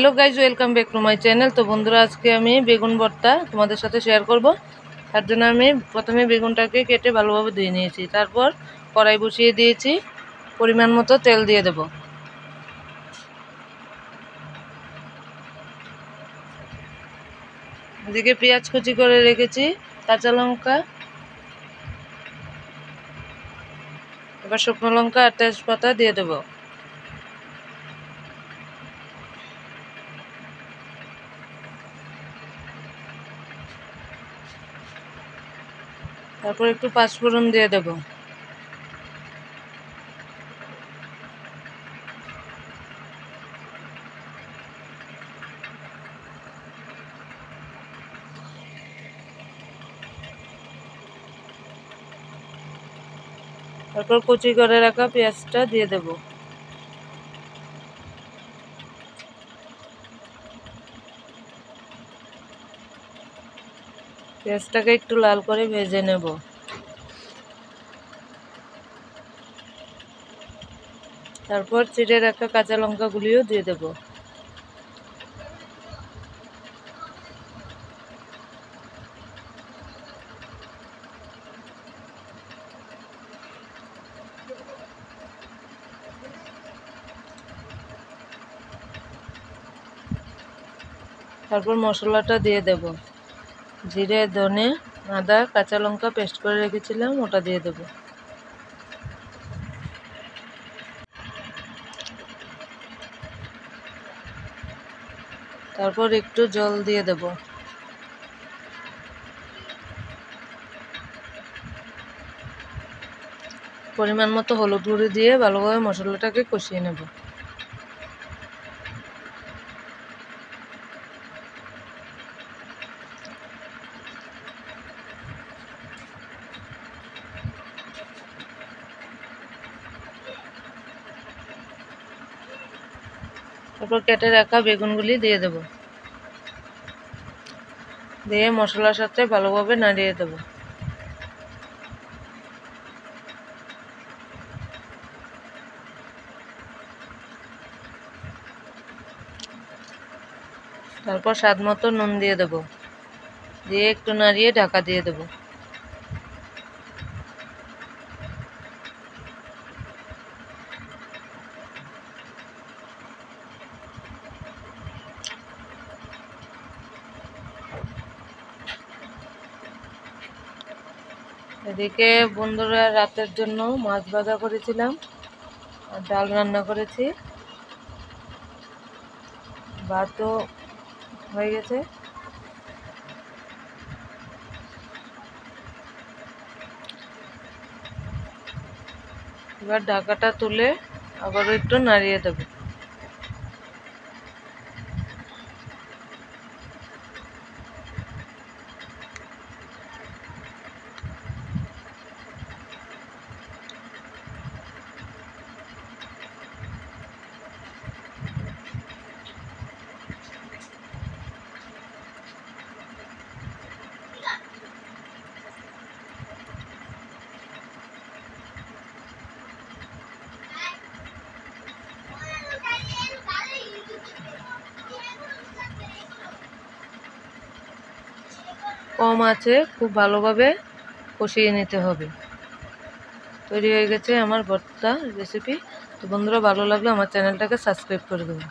Hello guys, welcome back to my channel. तो बंधुरा आज के आमी बेगुन भर्ता तुम्हादेर साथे शेयर करब। तार जोन्नो आमी प्रथमे बेगुनटाके केटे भालोभाबे धुए निয়েছি, तारपर कड़ाई बसिए दिएছি, परिमाण मतो तेल दिए देब। एदिके पेঁয়াজ कुचि करे रेखेছি, काँचा लंका, एबार शुकनो लंका और तेजपाता दिए देब। তারপর একটু পাঁচফোড়ন দিয়ে দেব। তারপর কুচি করে রাখা পেঁয়াজটা দিয়ে দেব। পেঁয়াজটাকে একটু লাল করে ভেজে নেব। তারপর চিড়ে রাখা কাঁচা লঙ্কাগুলিও দিয়ে দেব। তারপর মশলাটা দিয়ে দেব। জিরে, ধনে, আদা, কাঁচা লঙ্কা পেস্ট করে রেখেছিলাম, ওটা দিয়ে দেব। তারপর একটু জল দিয়ে দেব। পরিমাণ মতো হলুদ গুঁড়ো দিয়ে ভালোভাবে মশলাটাকে কষিয়ে নেব। তারপর কেটে রাখা বেগুনগুলি দিয়ে দেব, দিয়ে মশলার সাথে ভালোভাবে নাড়িয়ে দেব। তারপর স্বাদ মতো নুন দিয়ে দেব, দিয়ে একটু নাড়িয়ে ঢাকা দিয়ে দেব। এদিকে বন্ধুরা রাতের জন্য মাছ ভাজা করেছিলাম আর ডাল রান্না করেছি, ভাতও হয়ে গেছে। এবার ঢাকাটা তুলে আবারও একটু নাড়িয়ে দেব। কম আছে খুব ভালোভাবে কষিয়ে নিতে হবে। তৈরি হয়ে গেছে আমার ভর্তা রেসিপি। তো বন্ধুরা, ভালো লাগলে আমার চ্যানেলটাকে সাবস্ক্রাইব করে দেবেন।